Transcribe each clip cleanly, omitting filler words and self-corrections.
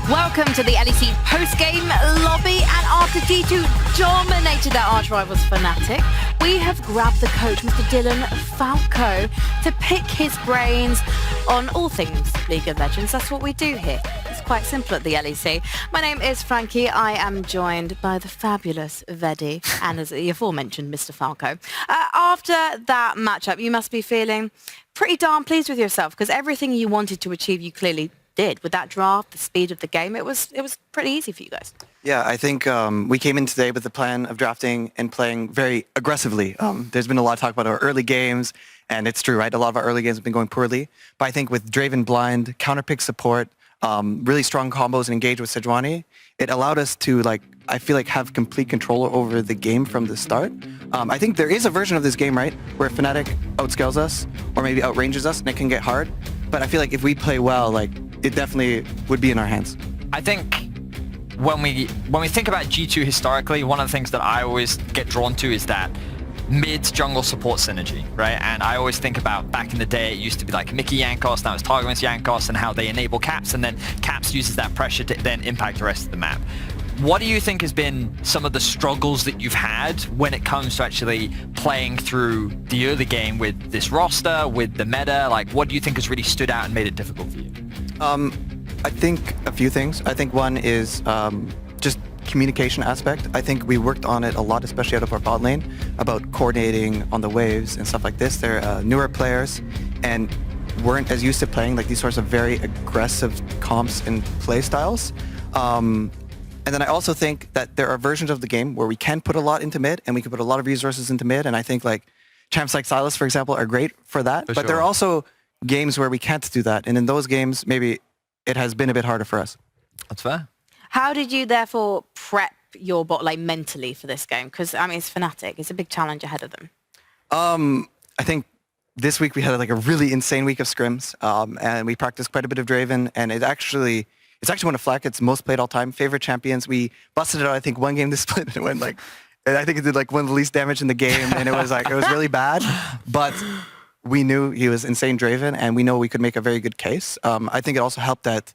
Welcome to the LEC post-game lobby, and after G2 dominated their arch-rivals Fnatic, we have grabbed the coach, Mr. DylanFalco, to pick his brains on all things League of Legends. That's what we do here. It's quite simple at the LEC. My name is Frankie. I am joined by the fabulous Vedi and, as the aforementioned, Mr. Falco. After that matchup, you must be feeling pretty darn pleased with yourself, because everything you wanted to achieve, you clearly did. With that draft, the speed of the game, it was pretty easy for you guys. Yeah, I think we came in today with the plan of drafting and playing very aggressively. There's been a lot of talk about our early games, and it's true, right? A lot of our early games have been going poorly. But I think with Draven blind, counterpick support, really strong combos and engage with Sejuani, it allowed us to, I feel like, have complete control over the game from the start. I think there is a version of this game, right, where Fnatic outscales us or maybe outranges us, and it can get hard. But I feel like if we play well, it definitely would be in our hands. I think when we think about G2 historically, one of the things that I always get drawn to is that mid-jungle support synergy, right? And I always think about back in the day, it used to be like Mickey Yankos, now it's Targamas Yankos, and how they enable Caps, and then Caps uses that pressure to then impact the rest of the map. What do you think has been some of the struggles that you've had when it comes to actually playing through the early game with this roster, with the meta? What do you think has really stood out and made it difficult for you? I think a few things. I think one is just communication aspect. I think we worked on it a lot, especially out of our bot lane, about coordinating on the waves and stuff like this. They're newer players and weren't as used to playing these sorts of very aggressive comps and play styles. And then I also think that there are versions of the game where we can put a lot into mid and we can put a lot of resources into mid. And I think champs like Silas, for example, are great for that. But there are also games where we can't do that. And in those games, maybe it has been a bit harder for us. That's fair. How did you therefore prep your bot mentally for this game? Because, I mean, it's Fnatic. It's a big challenge ahead of them. I think this week we had a really insane week of scrims. And we practiced quite a bit of Draven. And it's actually one of Flacket's most played all time favorite champions. We busted it out, I think, one game to split, and it went and I think it did one of the least damage in the game, and it was really bad. But we knew he was insane Draven, and we know we could make a very good case. I think it also helped that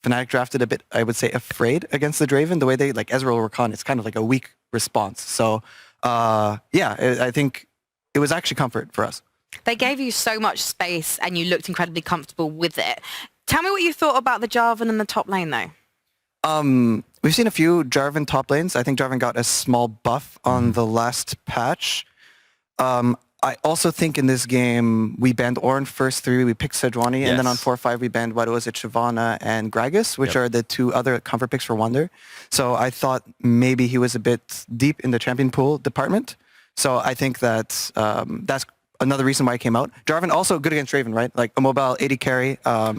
Fnatic drafted a bit, I would say, afraid against the Draven. The way they Ezreal or Rakan, it's kind of a weak response. So yeah, I think it was actually comfort for us. They gave you so much space, and you looked incredibly comfortable with it. Tell me what you thought about the Jarvan in the top lane, though. We've seen a few Jarvan top lanes. I think Jarvan got a small buff on the last patch. I also think in this game, we banned Ornn first 3, we picked Sejuani, and then on 4-5 we banned, Shyvana and Gragas, which are the 2 other comfort picks for Wunder. So I thought maybe he was a bit deep in the champion pool department. So I think that that's another reason why he came out. Jarvan also good against Draven, right? A mobile 80 carry. Our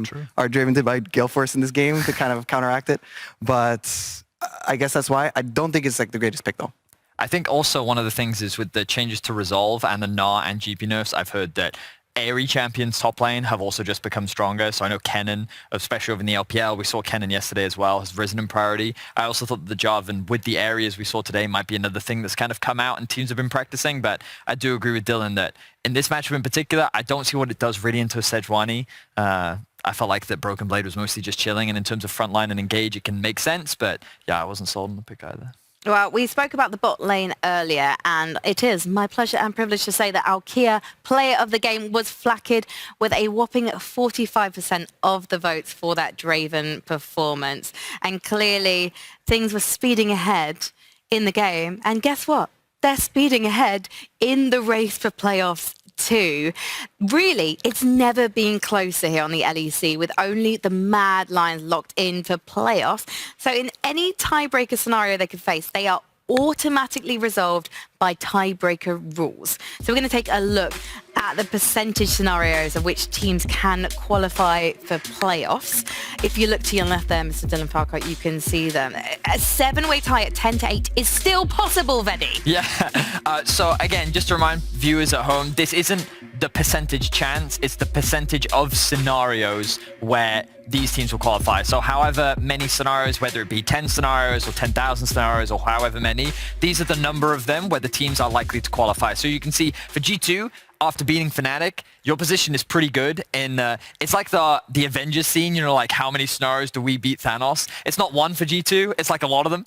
Draven did by Gale Force in this game to kind of counteract it. But I guess that's why. I don't think it's the greatest pick, though. I think also one of the things is with the changes to Resolve and the Gnar and GP nerfs, I've heard that Aerie champions top lane have also just become stronger. So I know Kennen, especially over in the LPL, we saw Kennen yesterday as well, has risen in priority. I also thought that the Jarvan with the areas we saw today might be another thing that's kind of come out and teams have been practicing. But I do agree with Dylan that in this matchup in particular, I don't see what it does really into a Sejuani. I felt like that Broken Blade was mostly just chilling, and in terms of frontline and engage, it can make sense. But yeah, I wasn't sold on the pick either. Well, we spoke about the bot lane earlier, and it is my pleasure and privilege to say that our Kia player of the game was Flacked with a whopping 45% of the votes for that Draven performance. And clearly, things were speeding ahead in the game. And guess what? They're speeding ahead in the race for playoffs too. Really, it's never been closer here on the LEC, with only the Mad Lions locked in for playoffs. So in any tiebreaker scenario they could face, they are automatically resolved by tiebreaker rules. So we're going to take a look at the percentage scenarios of which teams can qualify for playoffs. If you look to your left there, Mr. DylanFalco, you can see them. A 7-way tie at 10-8 is still possible, Vedi. Yeah. So again, just to remind viewers at home, this isn't the percentage chance, it's the percentage of scenarios where these teams will qualify. So however many scenarios, whether it be 10 scenarios or 10,000 scenarios or however many, these are the number of them where the teams are likely to qualify. So you can see for G2, after beating Fnatic, your position is pretty good. It's like the Avengers scene, like how many scenarios do we beat Thanos? It's not one for G2. It's like a lot of them.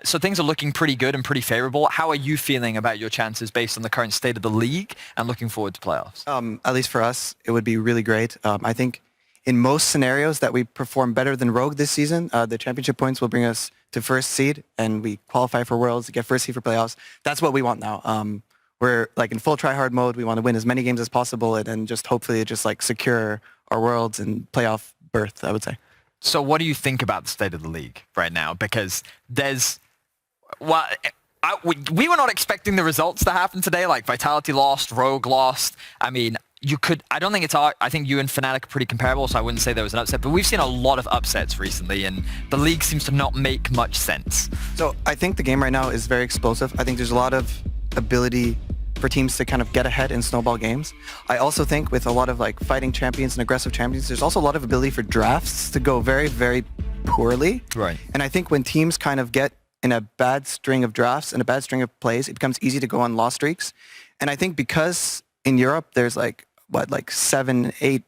So things are looking pretty good and pretty favorable. How are you feeling about your chances based on the current state of the league and looking forward to playoffs? At least for us, it would be really great. I think in most scenarios that we perform better than Rogue this season, the championship points will bring us to first seed, and we qualify for Worlds, get first seed for playoffs. That's what we want now. We're like in full try-hard mode. We want to win as many games as possible, and then just hopefully just like secure our Worlds and playoff berth, I would say. So what do you think about the state of the league right now? Because we were not expecting the results to happen today. Like Vitality lost, Rogue lost. I mean, I don't think I think you and Fnatic are pretty comparable, so I wouldn't say there was an upset, but we've seen a lot of upsets recently, and the league seems to not make much sense. So I think the game right now is very explosive. I think there's a lot of ability for teams to kind of get ahead in snowball games. I also think with a lot of like fighting champions and aggressive champions, there's also a lot of ability for drafts to go very, very poorly. Right. And I think when teams kind of get in a bad string of drafts and a bad string of plays, it becomes easy to go on loss streaks. And I think because in Europe, there's like 7, 8,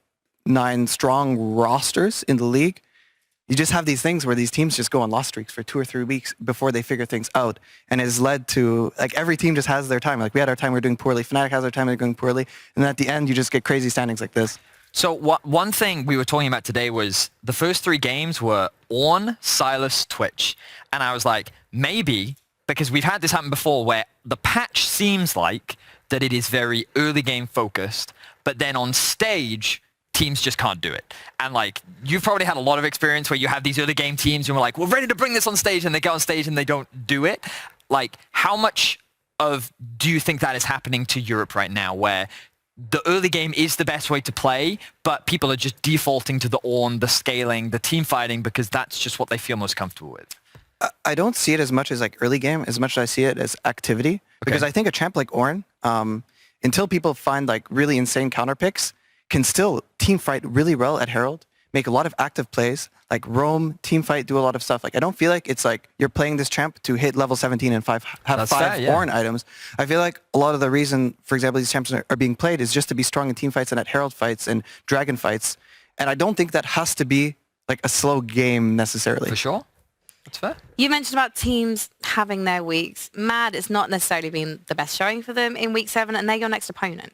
9 strong rosters in the league, you just have these things where these teams just go on loss streaks for 2 or 3 weeks before they figure things out. And it has led to, like, every team just has their time. Like, we had our time, we were doing poorly. Fnatic has their time, they're going poorly. And then at the end, you just get crazy standings like this. So one thing we were talking about today was the first 3 games were Ornn, Sylas, Twitch. And I was like, maybe, because we've had this happen before where the patch seems like that it is very early game focused, but then on stage, teams just can't do it. And like, you've probably had a lot of experience where you have these early game teams and we're like, we're ready to bring this on stage, and they get on stage and they don't do it. Like, how much do you think that is happening to Europe right now, where the early game is the best way to play, but people are just defaulting to the Ornn, the scaling, the team fighting, because that's just what they feel most comfortable with? I don't see it as much as like early game, as much as I see it as activity. Because I think a champ like Ornn, until people find like really insane counter picks, can still team fight really well at Herald, make a lot of active plays, like roam, team fight, do a lot of stuff. Like, I don't feel like it's like you're playing this champ to hit level 17 and have That's 5 fair, yeah. Ornn items. I feel like a lot of the reason, for example, these champs are being played is just to be strong in team fights and at Herald fights and Dragon fights. And I don't think that has to be like a slow game necessarily. For sure. That's fair. You mentioned about teams having their weeks. Mad has not necessarily been the best showing for them in week 7, and they're your next opponent.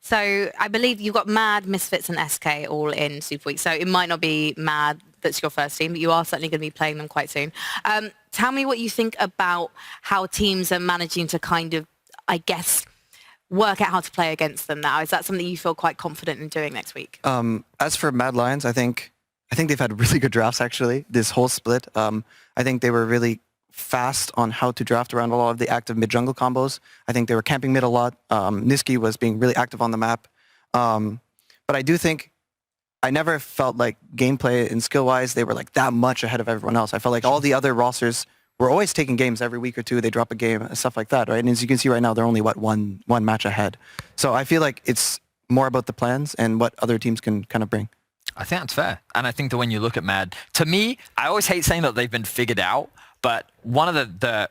So I believe you've got Mad, Misfits, and SK all in Super Week. So it might not be Mad that's your first team, but you are certainly going to be playing them quite soon. Tell me what you think about how teams are managing to kind of, I guess, work out how to play against them now. Is that something you feel quite confident in doing next week? As for Mad Lions, I think they've had really good drafts, actually, this whole split. I think they were really fast on how to draft around a lot of the active mid-jungle combos. I think they were camping mid a lot. Niski was being really active on the map. But I do think I never felt like gameplay and skill-wise they were like that much ahead of everyone else. I felt like all the other rosters were always taking games every week or two. They drop a game, stuff like that, right? And as you can see right now, they're only, one match ahead. So I feel like it's more about the plans and what other teams can kind of bring. I think that's fair. And I think that when you look at Mad, to me, I always hate saying that they've been figured out, but one of the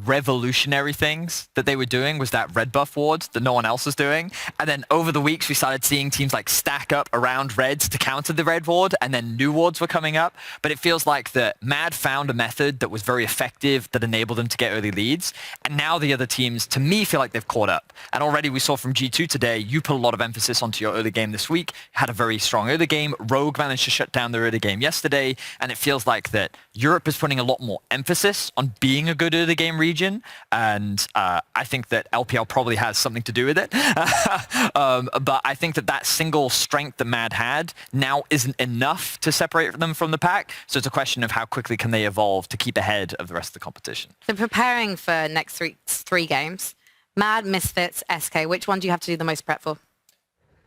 revolutionary things that they were doing was that red buff wards that no one else was doing. And then over the weeks, we started seeing teams like stack up around reds to counter the red ward, and then new wards were coming up. But it feels like that Mad found a method that was very effective that enabled them to get early leads. And now the other teams, to me, feel like they've caught up. And already we saw from G2 today, you put a lot of emphasis onto your early game this week, had a very strong early game. Rogue managed to shut down their early game yesterday. And it feels like that Europe is putting a lot more emphasis on being a good early game region, and I think that LPL probably has something to do with it. But I think that single strength that Mad had now isn't enough to separate them from the pack, so it's a question of how quickly can they evolve to keep ahead of the rest of the competition. So preparing for next three games, Mad, Misfits, SK, which one do you have to do the most prep for?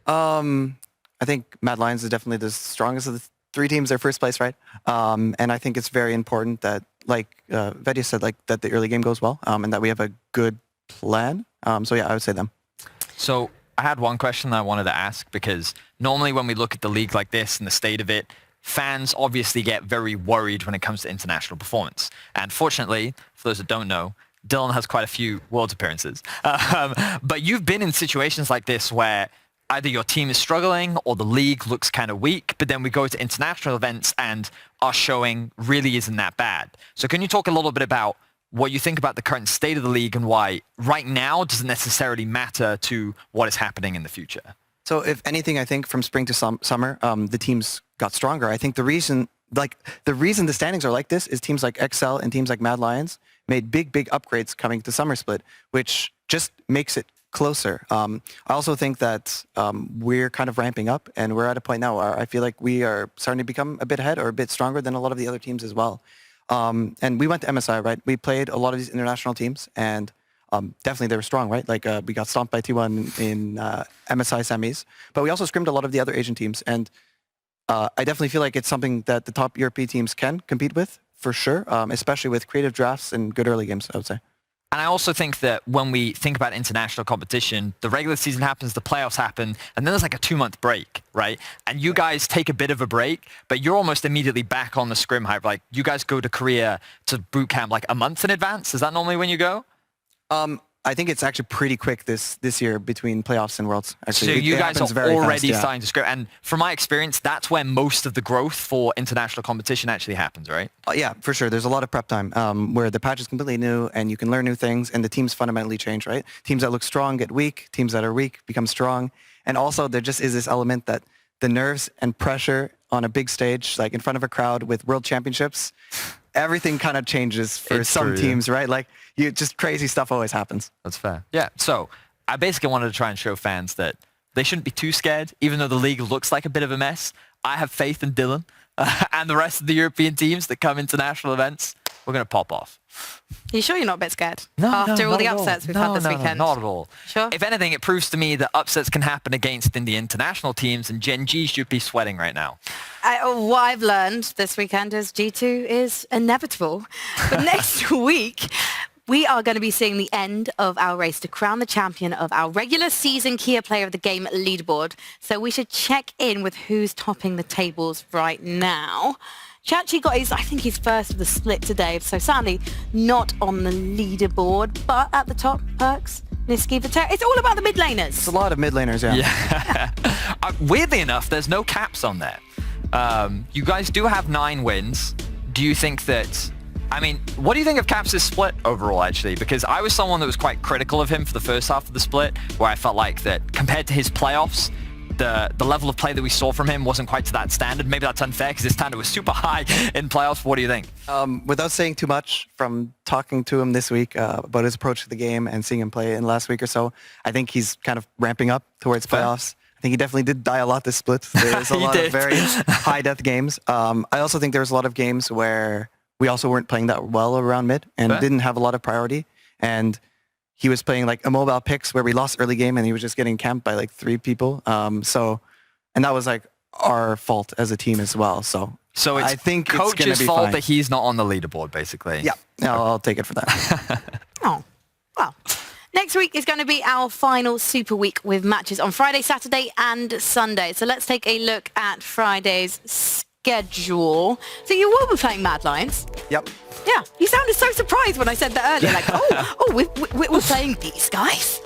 I think Mad Lions is definitely the strongest of the 3 teams. They're first place, right? And I think it's very important that, like Vedya said, like that the early game goes well, and that we have a good plan. So yeah, I would say them. So I had one question that I wanted to ask, because normally when we look at the league like this and the state of it, fans obviously get very worried when it comes to international performance. And fortunately, for those that don't know, Dylan has quite a few Worlds appearances. But you've been in situations like this where either your team is struggling or the league looks kind of weak, but then we go to international events and our showing really isn't that bad. So can you talk a little bit about what you think about the current state of the league and why right now doesn't necessarily matter to what is happening in the future? So if anything, I think from spring to summer, the teams got stronger. I think the reason the standings are like this is teams like XL and teams like Mad Lions made big upgrades coming to Summer Split, which just makes it closer. I also think that we're kind of ramping up, and we're at a point now where I feel like we are starting to become a bit ahead or a bit stronger than a lot of the other teams as well. And we went to MSI, right? We played a lot of these international teams, and definitely they were strong, right? Like we got stomped by T1 in MSI semis, but we also scrimmed a lot of the other Asian teams, and I definitely feel like it's something that the top European teams can compete with, for sure, especially with creative drafts and good early games, I would say. And I also think that when we think about international competition, the regular season happens, the playoffs happen, and then there's like a 2-month break, right? And you guys take a bit of a break, but you're almost immediately back on the scrim hype. Like you guys go to Korea to boot camp like a month in advance. Is that normally when you go? I think it's actually pretty quick this year between playoffs and Worlds. Actually, so you guys are already fast, starting to scrim. And from my experience, that's where most of the growth for international competition actually happens, right? Yeah, for sure. There's a lot of prep time where the patch is completely new and you can learn new things and the teams fundamentally change, right? Teams that look strong get weak. Teams that are weak become strong. And also there just is this element that the nerves and pressure on a big stage, like in front of a crowd with world championships, everything kind of changes for some teams, right? Like just crazy stuff always happens. That's fair. Yeah. So I basically wanted to try and show fans that they shouldn't be too scared, even though the league looks like a bit of a mess. I have faith in Dylan and the rest of the European teams that come into national events. We're going to pop off. Are you sure you're not a bit scared? No, After all the not at upsets we've had this weekend? Not at all. Sure? If anything, it proves to me that upsets can happen against the international teams, and Gen G should be sweating right now. What I've learned this weekend is G2 is inevitable. But next week, we are going to be seeing the end of our race to crown the champion of our regular season Kia Player of the Game leaderboard. So we should check in with who's topping the tables right now. Chachi got I think his first of the split today, so sadly not on the leaderboard, but at the top, Perks, Niski, Vatera. It's all about the mid laners. It's a lot of mid laners, yeah. Weirdly enough, there's no caps on there. You guys do have 9 wins. Do you think that... I mean, what do you think of Caps' split overall, actually? Because I was someone that was quite critical of him for the first half of the split, where I felt like that compared to his playoffs, the level of play that we saw from him wasn't quite to that standard. Maybe that's unfair because his standard was super high in playoffs. What do you think? Without saying too much, from talking to him this week about his approach to the game and seeing him play in the last week or so, I think he's kind of ramping up towards playoffs. I think he definitely did die a lot this split. There's a lot of very high death games. I also think there was a lot of games where we also weren't playing that well around mid and didn't have a lot of priority. And he was playing like immobile picks where we lost early game and he was just getting camped by like 3 people. And that was like our fault as a team as well. So it's I think coach's fault that he's not on the leaderboard, basically. Yeah, I'll take it for that. Oh, well. Next week is going to be our final Super Week with matches on Friday, Saturday and Sunday. So let's take a look at Friday's schedule. So you will be playing Mad Lions. Yep. Yeah, you sounded so surprised when I said that earlier. Like, we're playing these guys.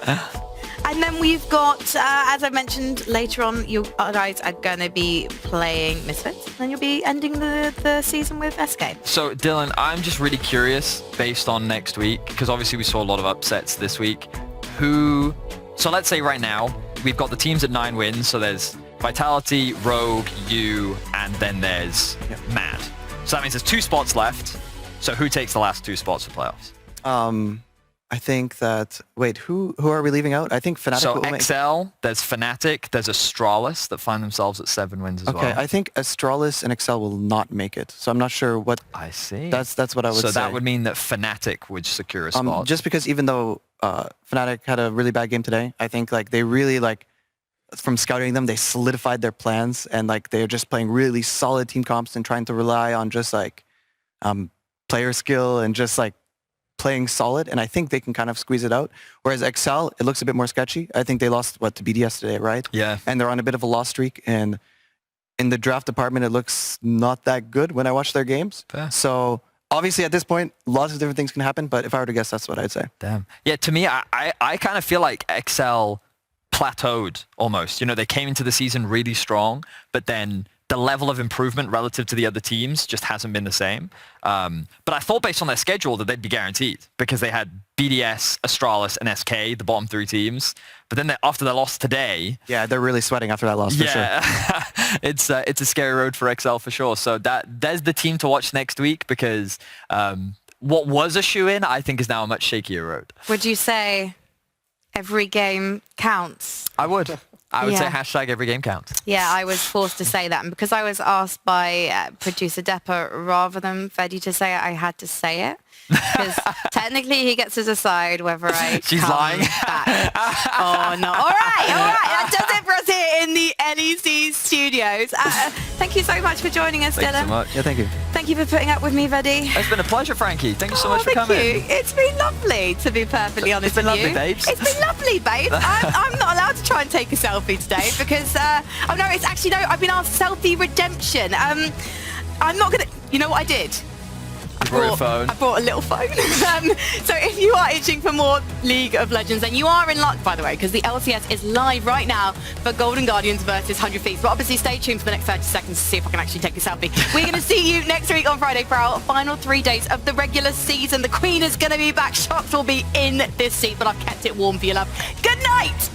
And then we've got, as I mentioned later on, you guys are going to be playing Misfits. And then you'll be ending the season with SK. So, Dylan, I'm just really curious, based on next week, because obviously we saw a lot of upsets this week. So let's say right now, we've got the teams at 9 wins. So there's Vitality, Rogue, you, and then there's Mad. So that means there's 2 spots left. So who takes the last 2 spots for playoffs? I think that... Wait, who are we leaving out? I think Fnatic so will XL, there's Fnatic, there's Astralis that find themselves at 7 wins as well. Okay, I think Astralis and XL will not make it. So I'm not sure what... I see. That's what I would say. So that would mean that Fnatic would secure a spot. Just because even though Fnatic had a really bad game today, I think like they really like... From scouting them, they solidified their plans and like they're just playing really solid team comps and trying to rely on just like player skill and just like playing solid, and I think they can kind of squeeze it out. Whereas XL, it looks a bit more sketchy. I think they lost, to BDS today, right? Yeah. And they're on a bit of a loss streak, and in the draft department, it looks not that good when I watch their games. Fair. So obviously at this point, lots of different things can happen, but if I were to guess, that's what I'd say. Damn. Yeah, to me, I kind of feel like XL plateaued almost. You know, they came into the season really strong, but then the level of improvement relative to the other teams just hasn't been the same. But I thought based on their schedule that they'd be guaranteed because they had BDS, Astralis, and SK, the bottom 3 teams. But then after their loss today... Yeah, they're really sweating after that loss, for sure. it's a scary road for XL for sure. So there's the team to watch next week because what was a shoe-in, I think, is now a much shakier road. Would you say every game counts? I would say hashtag every game counts. Yeah, I was forced to say that. And because I was asked by producer Deppa rather than Freddy to say it, I had to say it. Because technically he gets to decide whether I She's come lying. back or not. All right. That does it for us here in the LEC studios. Thank you so much for joining us, Thank you Dylan. so much. Yeah, thank you. Thank you for putting up with me, Freddy. It's been a pleasure, Frankie. Thank you so much for Thank coming. you. It's been lovely, to be perfectly honest been with you. lovely, babes. It's been lovely, babes. I'm not allowed to try and take a selfie today because, I've been asked selfie redemption. I'm not going to, you know what I did? I brought a little phone. So if you are itching for more League of Legends, then you are in luck, by the way, because the LCS is live right now for Golden Guardians versus 100 Thieves. But obviously stay tuned for the next 30 seconds to see if I can actually take a selfie. We're going to see you next week on Friday for our final 3 days of the regular season. The Queen is going to be back. Shots will be in this seat, but I've kept it warm for you, love. Good night!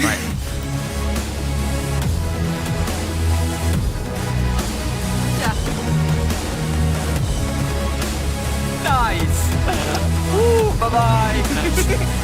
Right. Nice. Bye-bye.